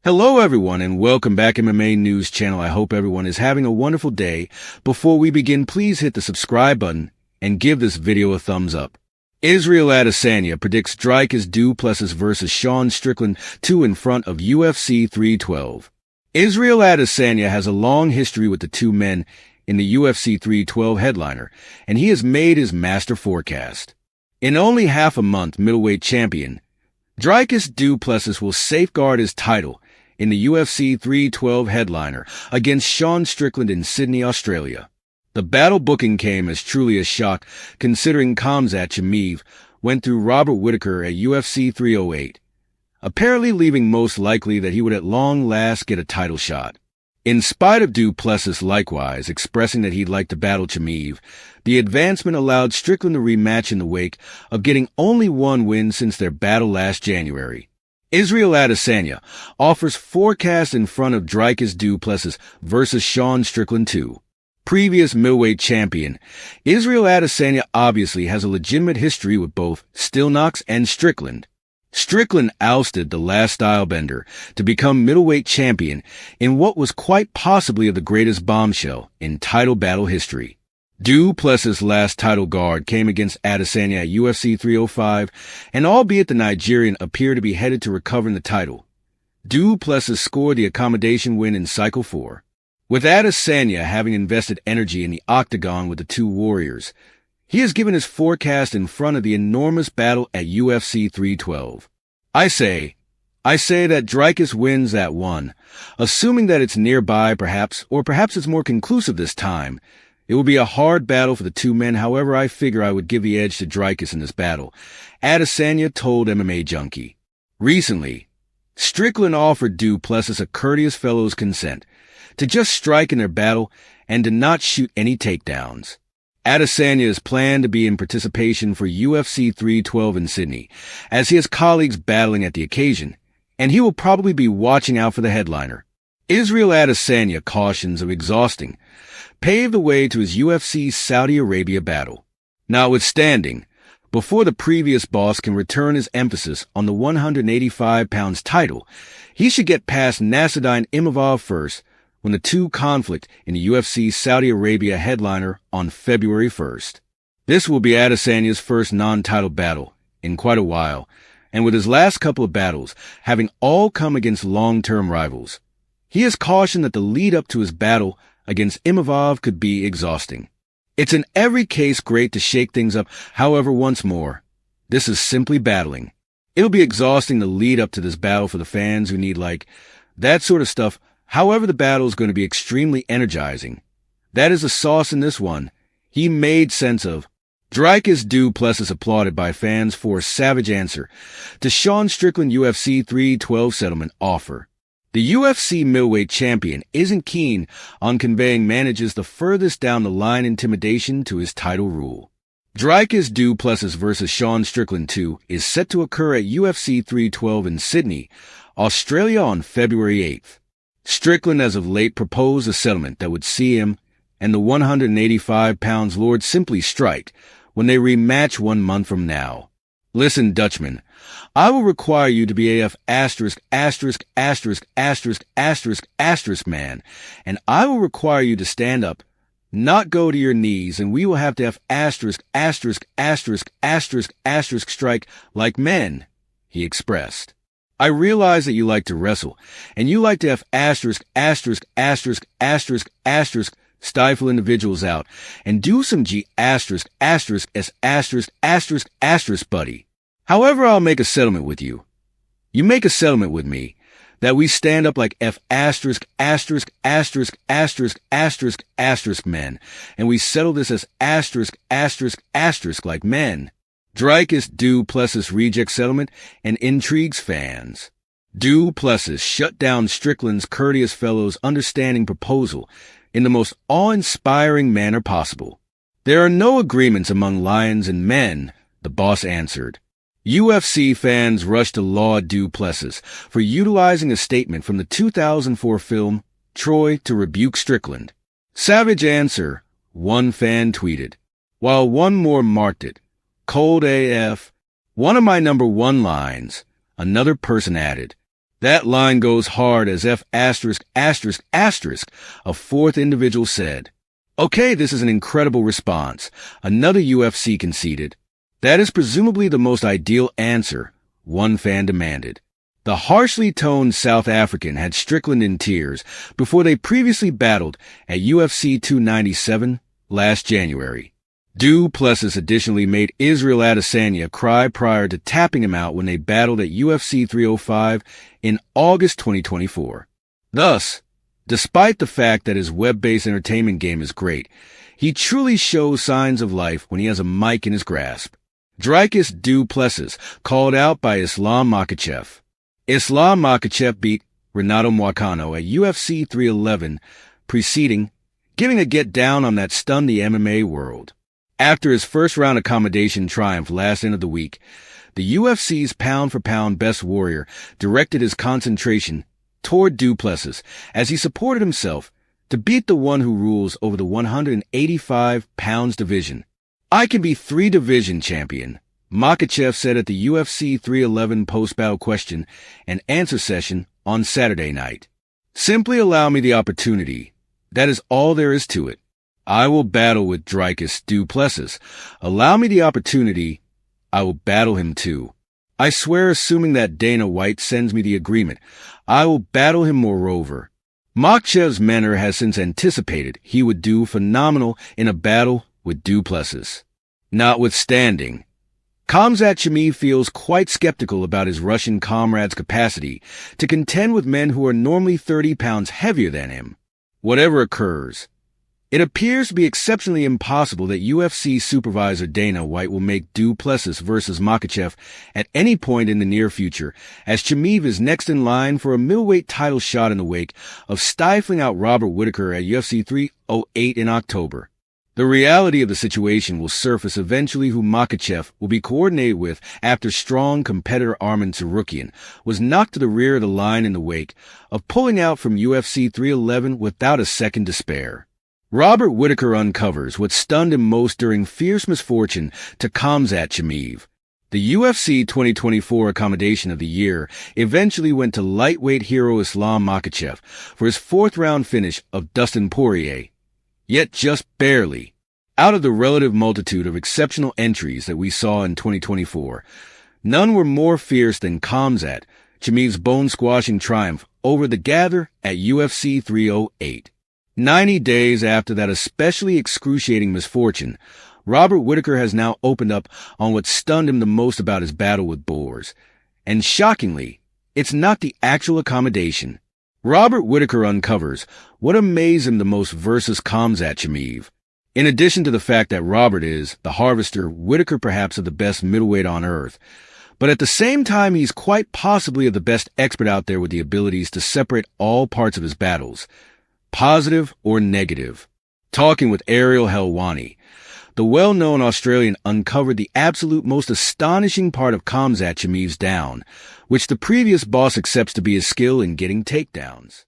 Hello everyone and welcome back MMA News channel. I hope everyone is having a wonderful day. Before we begin, please hit the subscribe button and give this video a thumbs up. Israel Adesanya predicts Dricus Du Plessis vs. Sean Strickland 2 in front of UFC 312. Israel Adesanya has a long history with the two men in the UFC 312 headliner, and he has made his master forecast. In only half a month, middleweight champion Dricus Du Plessis will safeguard his title in the UFC 312 headliner against Sean Strickland in Sydney, Australia. The battle booking came as truly a shock, considering Khamzat Chimaev went through Robert Whittaker at UFC 308, apparently leaving most likely that he would at long last get a title shot. In spite of Du Plessis likewise expressing that he'd like to battle Chimaev, the advancement allowed Strickland to rematch in the wake of getting only one win since their battle last January. Israel Adesanya offers forecast in front of Dricus Du Plessis vs. Sean Strickland 2. Previous middleweight champion, Israel Adesanya obviously has a legitimate history with both Stillknox and Strickland. Strickland ousted the last stylebender to become middleweight champion in what was quite possibly the greatest bombshell in title battle history. Du Plessis' last title guard came against Adesanya at UFC 305, and albeit the Nigerian appeared to be headed to recovering the title, Du Plessis scored the accommodation win in Cycle 4. With Adesanya having invested energy in the octagon with the two warriors, he has given his forecast in front of the enormous battle at UFC 312. I say that Dricus wins that one, assuming that it's nearby perhaps, or perhaps it's more conclusive this time. It will be a hard battle for the two men, however I figure I would give the edge to Dricus in this battle, Adesanya told MMA Junkie. Recently, Strickland offered Du Plessis a courteous fellow's consent to just strike in their battle and to not shoot any takedowns. Adesanya is planned to be in participation for UFC 312 in Sydney, as he has colleagues battling at the occasion, and he will probably be watching out for the headliner. Israel Adesanya cautions of exhausting paved the way to his UFC Saudi Arabia battle. Notwithstanding, before the previous boss can return his emphasis on the 185 pounds title, he should get past Nassourdine Imavov first when the two conflict in the UFC Saudi Arabia headliner on February 1st. This will be Adesanya's first non-title battle in quite a while, and with his last couple of battles having all come against long-term rivals, he has cautioned that the lead-up to his battle against Imavov could be exhausting. It's in every case great to shake things up, however, once more, this is simply battling. It'll be exhausting the lead-up to this battle for the fans who need, that sort of stuff. However, the battle is going to be extremely energizing. That is the sauce in this one. He made sense of. Dricus Du Plessis applauded by fans for a savage answer to Sean Strickland UFC 312 settlement offer. The UFC middleweight champion isn't keen on conveying manages the furthest down the line intimidation to his title rule. Dricus Du Plessis vs. Sean Strickland 2 is set to occur at UFC 312 in Sydney, Australia on February 8th. Strickland as of late proposed a settlement that would see him and the 185 pounds Lord simply strike when they rematch 1 month from now. Listen, Dutchman, I will require you to be AF ****** man, and I will require you to stand up, not go to your knees, and we will have to have ***** strike like men, he expressed. I realize that you like to wrestle, and you like to have ***** stifle individuals out, and do some buddy. However, I'll make a settlement with you. You make a settlement with me that we stand up like men, and we settle this as like men. Dricus Du Plessis reject settlement and intrigues fans. Du Plessis shut down Strickland's courteous fellow's understanding proposal in the most awe-inspiring manner possible. There are no agreements among lions and men, the boss answered. UFC fans rushed to laud Du Plessis for utilizing a statement from the 2004 film Troy to rebuke Strickland. Savage answer, one fan tweeted, while one more marked it. Cold AF, one of my number one lines, another person added. That line goes hard as F asterisk asterisk asterisk, a fourth individual said. Okay, this is an incredible response. Another UFC conceded. That is presumably the most ideal answer, one fan demanded. The harshly toned South African had Strickland in tears before they previously battled at UFC 297 last January. Du Plessis additionally made Israel Adesanya cry prior to tapping him out when they battled at UFC 305 in August 2024. Thus, despite the fact that his web-based entertainment game is great, he truly shows signs of life when he has a mic in his grasp. Dricus Du Plessis called out by Islam Makhachev. Islam Makhachev beat Renato Moicano at UFC 311 preceding, giving a get down on that stunned the MMA world. After his first-round accommodation triumph last end of the week, the UFC's pound-for-pound best warrior directed his concentration toward Du Plessis as he supported himself to beat the one who rules over the 185 pounds division. I can be 3-division champion, Makhachev said at the UFC 311 post-battle question and answer session on Saturday night. Simply allow me the opportunity. That is all there is to it. I will battle with Dricus Du Plessis. Allow me the opportunity. I will battle him too. I swear, assuming that Dana White sends me the agreement, I will battle him moreover. Makhachev's manner has since anticipated he would do phenomenal in a battle with Du Plessis. Notwithstanding, Khamzat Chimaev feels quite skeptical about his Russian comrade's capacity to contend with men who are normally 30 pounds heavier than him. Whatever occurs, it appears to be exceptionally impossible that UFC supervisor Dana White will make Du Plessis versus Makhachev at any point in the near future, as Chimaev is next in line for a middleweight title shot in the wake of stifling out Robert Whittaker at UFC 308 in October. The reality of the situation will surface eventually who Makhachev will be coordinated with after strong competitor Arman Tsarukyan was knocked to the rear of the line in the wake of pulling out from UFC 311 without a second to spare. Robert Whittaker uncovers what stunned him most during fierce misfortune to Khamzat Chimaev. The UFC 2024 accommodation of the year eventually went to lightweight hero Islam Makhachev for his fourth-round finish of Dustin Poirier. Yet just barely. Out of the relative multitude of exceptional entries that we saw in 2024, none were more fierce than Khamzat Chimaev's bone-squashing triumph over the Gather at UFC 308. 90 days after that especially excruciating misfortune, Robert Whittaker has now opened up on what stunned him the most about his battle with Boers. And shockingly, it's not the actual accommodation. Robert Whittaker uncovers what amazed him the most versus Khamzat Chimaev. In addition to the fact that Robert is, the harvester, Whittaker perhaps of the best middleweight on earth, but at the same time he's quite possibly of the best expert out there with the abilities to separate all parts of his battles, positive or negative. Talking with Ariel Helwani, the well-known Australian uncovered the absolute most astonishing part of Khamzat Chimaev's down, which the previous boss accepts to be his skill in getting takedowns.